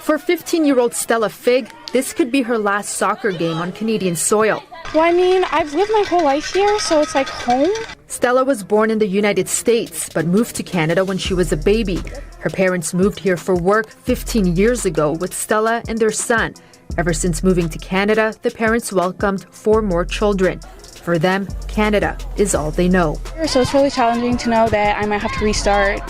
For 15-year-old Stella Fig, this could be her last soccer game on Canadian soil. Well, I mean, I've lived my whole life here, so it's like home. Stella was born in the United States, but moved to Canada when she was a baby. Her parents moved here for work 15 years ago with Stella and their son. Ever since moving to Canada, the parents welcomed 4 more children. For them, Canada is all they know. So it's really challenging to know that I might have to restart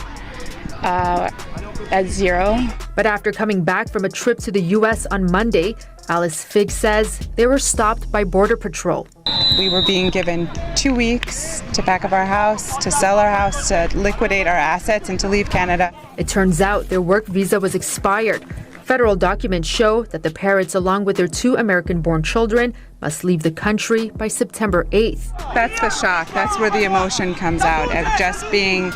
at zero. But after coming back from a trip to the U.S. on Monday, Alice Fig says they were stopped by Border Patrol. We were being given 2 weeks to pack up our house, to sell our house, to liquidate our assets, and to leave Canada. It turns out their work visa was expired. Federal documents show that the parents, along with their 2 American-born children, must leave the country by September 8th. That's the shock. That's where the emotion comes out, of just being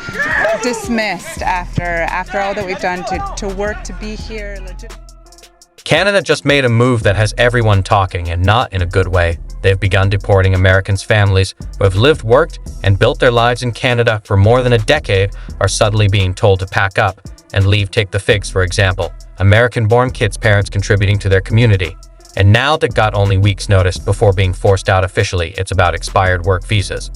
dismissed after all that we've done to work to be here. Canada just made a move that has everyone talking, and not in a good way. They've begun deporting Americans' families who have lived, worked, and built their lives in Canada for more than a decade are suddenly being told to pack up and leave. Take the Figs, for example. American-born kids' parents contributing to their community. And now that got only weeks' notice before being forced out officially, it's about expired work visas.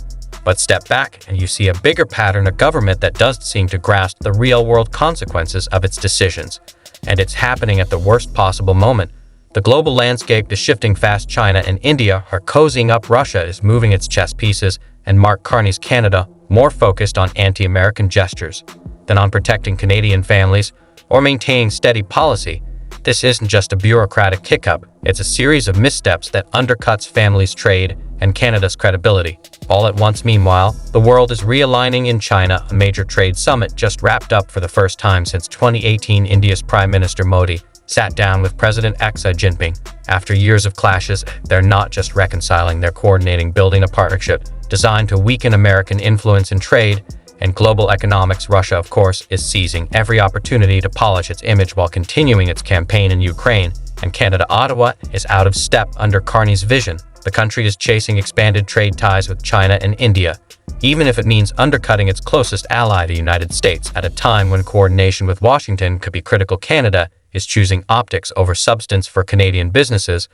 But step back and you see a bigger pattern, a government that does seem to grasp the real-world consequences of its decisions. And it's happening at the worst possible moment. The global landscape is shifting fast. China and India are cozying up. Russia is moving its chess pieces, and Mark Carney's Canada more focused on anti-American gestures than on protecting Canadian families or maintaining steady policy. This isn't just a bureaucratic hiccup, it's a series of missteps that undercuts families' trade and Canada's credibility. All at once, meanwhile, the world is realigning in China. A major trade summit just wrapped up for the first time since 2018. India's Prime Minister Modi sat down with President Xi Jinping. After years of clashes, they're not just reconciling, they're coordinating, building a partnership designed to weaken American influence in trade and global economics. Russia, of course, is seizing every opportunity to polish its image while continuing its campaign in Ukraine. And Canada, Ottawa, is out of step under Carney's vision. The country is chasing expanded trade ties with China and India, even if it means undercutting its closest ally, the United States, at a time when coordination with Washington could be critical. Canada is choosing optics over substance for Canadian businesses.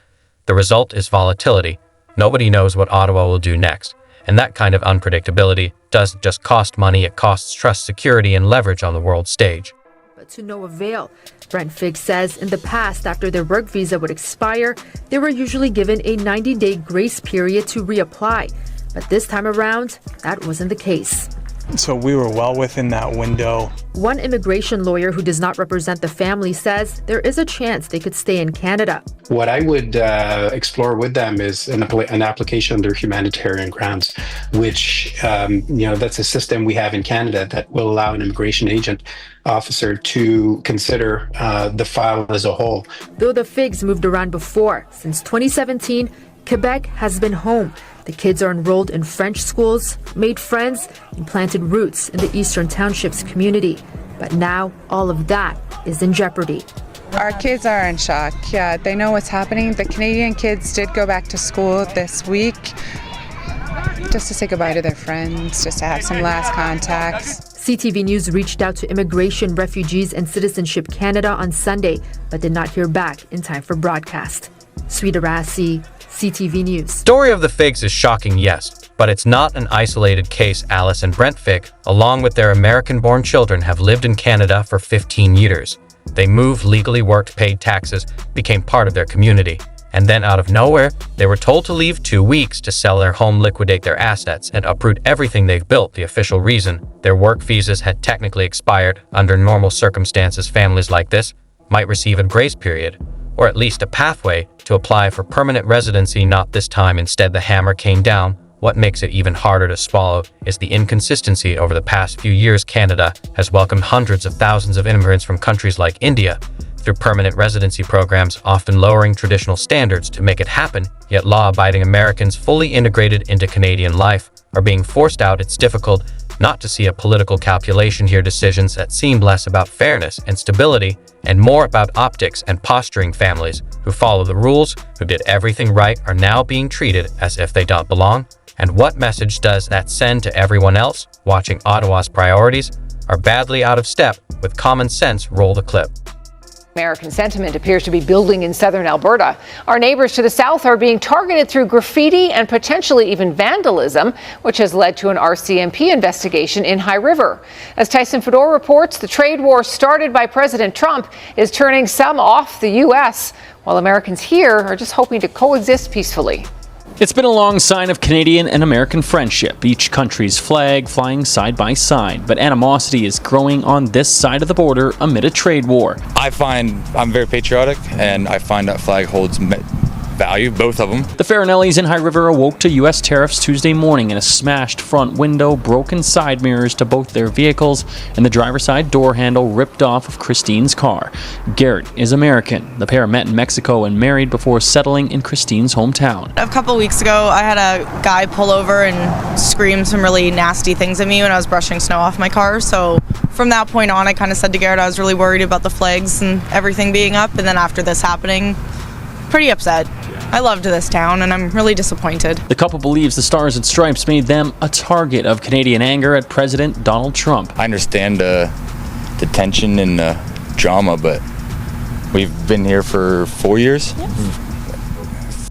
The result is volatility. Nobody knows what Ottawa will do next. And that kind of unpredictability doesn't just cost money, it costs trust, security, and leverage on the world stage. But to no avail. Brent Fig says in the past, after their work visa would expire, they were usually given a 90-day grace period to reapply. But this time around, that wasn't the case. So we were well within that window. One immigration lawyer who does not represent the family says there is a chance they could stay in Canada. What I would explore with them is an application under humanitarian grounds, which, that's a system we have in Canada that will allow an immigration agent officer to consider the file as a whole. Though the Figs moved around before, since 2017, Quebec has been home. The kids are enrolled in French schools, made friends, and planted roots in the Eastern Townships community. But now, all of that is in jeopardy. Our kids are in shock. Yeah, they know what's happening. The Canadian kids did go back to school this week just to say goodbye to their friends, just to have some last contacts. CTV News reached out to Immigration, Refugees, and Citizenship Canada on Sunday, but did not hear back in time for broadcast. Sweeta Rassi, CTV News. Story of the Figs is shocking, yes, but it's not an isolated case. Alice and Brent Fig, along with their American-born children, have lived in Canada for 15 years. They moved, legally worked, paid taxes, became part of their community. And then out of nowhere, they were told to leave 2 weeks to sell their home, liquidate their assets, and uproot everything they've built. The official reason: their work visas had technically expired. Under normal circumstances, families like this might receive a grace period, or at least a pathway to apply for permanent residency. Not this time. Instead, the hammer came down. What makes it even harder to swallow is the inconsistency. Over the past few years, Canada has welcomed hundreds of thousands of immigrants from countries like India through permanent residency programs, often lowering traditional standards to make it happen. Yet law-abiding Americans fully integrated into Canadian life are being forced out. It's difficult not to see a political calculation here, decisions that seem less about fairness and stability and more about optics and posturing. Families who follow the rules, who did everything right, are now being treated as if they don't belong. And what message does that send to everyone else watching? Ottawa's priorities are badly out of step with common sense. Roll the clip. American sentiment appears to be building in southern Alberta. Our neighbors to the south are being targeted through graffiti and potentially even vandalism, which has led to an RCMP investigation in High River. As Tyson Fedor reports, the trade war started by President Trump is turning some off the U.S., while Americans here are just hoping to coexist peacefully. It's been a long sign of Canadian and American friendship, each country's flag flying side by side. But animosity is growing on this side of the border amid a trade war. I'm very patriotic, and I find that flag holds value, both of them. The Farinellis in High River awoke to U.S. tariffs Tuesday morning in a smashed front window, broken side mirrors to both their vehicles, and the driver's side door handle ripped off of Christine's car. Garrett is American. The pair met in Mexico and married before settling in Christine's hometown. A couple weeks ago, I had a guy pull over and scream some really nasty things at me when I was brushing snow off my car. So from that point on, I kind of said to Garrett I was really worried about the flags and everything being up. And then after this happening, pretty upset. I loved this town, and I'm really disappointed. The couple believes the Stars and Stripes made them a target of Canadian anger at President Donald Trump. I understand the tension and the drama, but we've been here for 4 years.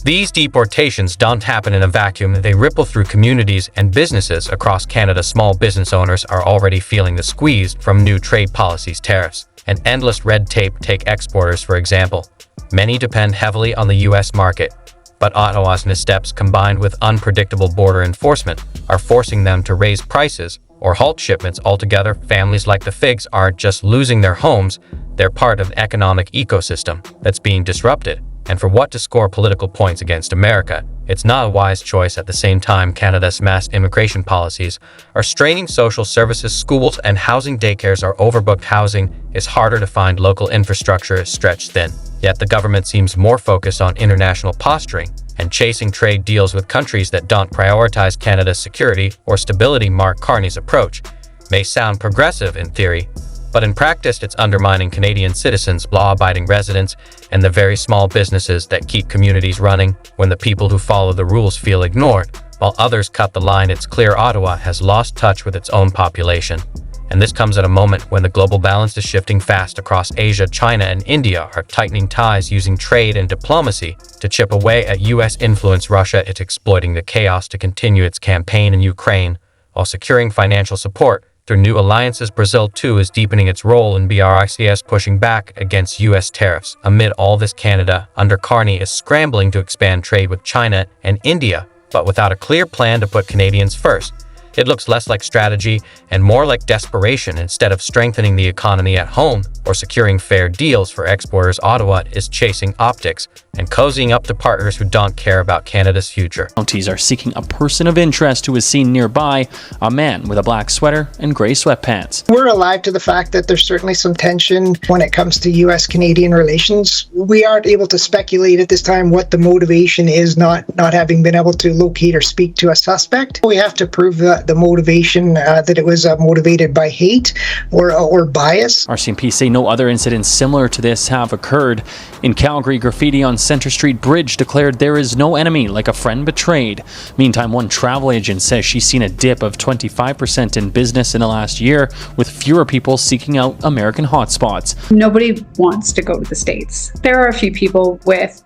These deportations don't happen in a vacuum. They ripple through communities and businesses across Canada. Small business owners are already feeling the squeeze from new trade policies, tariffs, and endless red tape. Take exporters, for example. Many depend heavily on the U.S. market, but Ottawa's missteps combined with unpredictable border enforcement are forcing them to raise prices or halt shipments altogether. Families like the Figs aren't just losing their homes, they're part of an economic ecosystem that's being disrupted. And for what to score political points against America, it's not a wise choice. At the same time, Canada's mass immigration policies are straining social services, schools, and housing. Daycares are overbooked. Housing is harder to find. Local infrastructure is stretched thin. Yet the government seems more focused on international posturing and chasing trade deals with countries that don't prioritize Canada's security or stability. Mark Carney's approach may sound progressive in theory, but in practice it's undermining Canadian citizens, law-abiding residents, and the very small businesses that keep communities running. When the people who follow the rules feel ignored, while others cut the line, it's clear Ottawa has lost touch with its own population. And this comes at a moment when the global balance is shifting fast across Asia. China and India are tightening ties, using trade and diplomacy to chip away at U.S. influence. Russia is exploiting the chaos to continue its campaign in Ukraine, while securing financial support through new alliances. Brazil, too, is deepening its role in BRICS, pushing back against U.S. tariffs. Amid all this, Canada, under Carney, is scrambling to expand trade with China and India, but without a clear plan to put Canadians first. It looks less like strategy and more like desperation. Instead of strengthening the economy at home or securing fair deals for exporters, Ottawa is chasing optics and cozying up to partners who don't care about Canada's future. Counties are seeking a person of interest who is seen nearby, a man with a black sweater and gray sweatpants. We're alive to the fact that there's certainly some tension when it comes to U.S.-Canadian relations. We aren't able to speculate at this time what the motivation is, not having been able to locate or speak to a suspect. We have to prove the motivation, that it was motivated by hate or bias. RCMP say no other incidents similar to this have occurred. In Calgary, graffiti on Centre Street Bridge declared there is no enemy like a friend betrayed. Meantime, one travel agent says she's seen a dip of 25% in business in the last year, with fewer people seeking out American hotspots. Nobody wants to go to the States. There are a few people with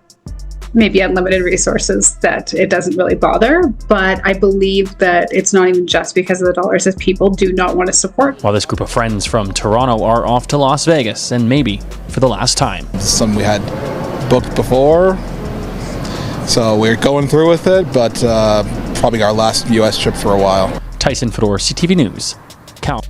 maybe unlimited resources that it doesn't really bother, but I believe that it's not even just because of the dollars, as people do not want to support. While this group of friends from Toronto are off to Las Vegas, and maybe for the last time. Some we had booked before, so we're going through with it, but probably our last U.S. trip for a while. Tyson Fedor, CTV News, Cal.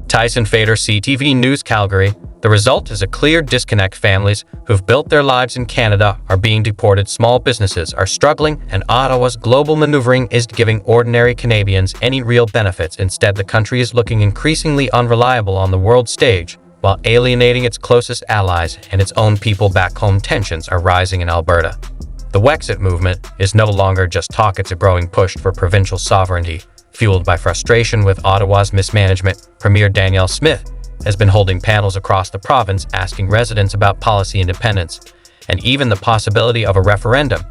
Tyson Fedor, CTV News, Calgary. The result is a clear disconnect. Families who've built their lives in Canada are being deported. Small businesses are struggling, and Ottawa's global maneuvering is giving ordinary Canadians any real benefits. Instead, the country is looking increasingly unreliable on the world stage, while alienating its closest allies and its own people back home. Tensions are rising in Alberta. The Wexit movement is no longer just talk, it's a growing push for provincial sovereignty. Fueled by frustration with Ottawa's mismanagement, Premier Danielle Smith has been holding panels across the province asking residents about policy independence and even the possibility of a referendum.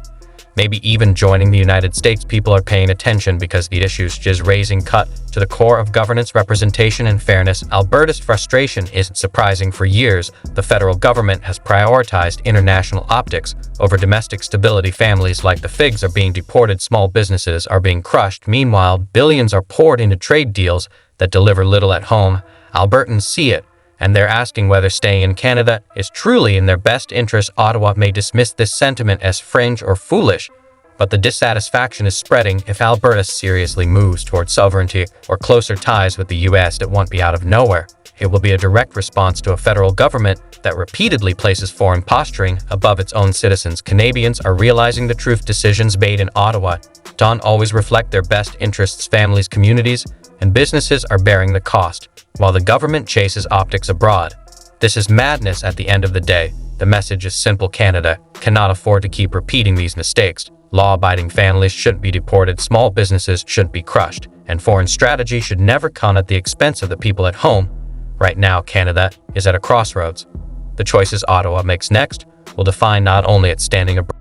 maybe even joining the United States. People are paying attention because the issues is raising cut to the core of governance, representation, and fairness. Alberta's frustration isn't surprising. For years, the federal government has prioritized international optics over domestic stability. Families like the Figs are being deported, small businesses are being crushed. Meanwhile, billions are poured into trade deals that deliver little at home. Albertans see it, and they're asking whether staying in Canada is truly in their best interest. Ottawa may dismiss this sentiment as fringe or foolish, but the dissatisfaction is spreading. If Alberta seriously moves towards sovereignty or closer ties with the U.S., it won't be out of nowhere. It will be a direct response to a federal government that repeatedly places foreign posturing above its own citizens. Canadians are realizing the truth. Decisions made in Ottawa don't always reflect their best interests. Families, communities, and businesses are bearing the cost, while the government chases optics abroad. This is madness at the end of the day. The message is simple: Canada cannot afford to keep repeating these mistakes. Law-abiding families shouldn't be deported, small businesses shouldn't be crushed, and foreign strategy should never come at the expense of the people at home. Right now, Canada is at a crossroads. The choices Ottawa makes next will define not only its standing abroad,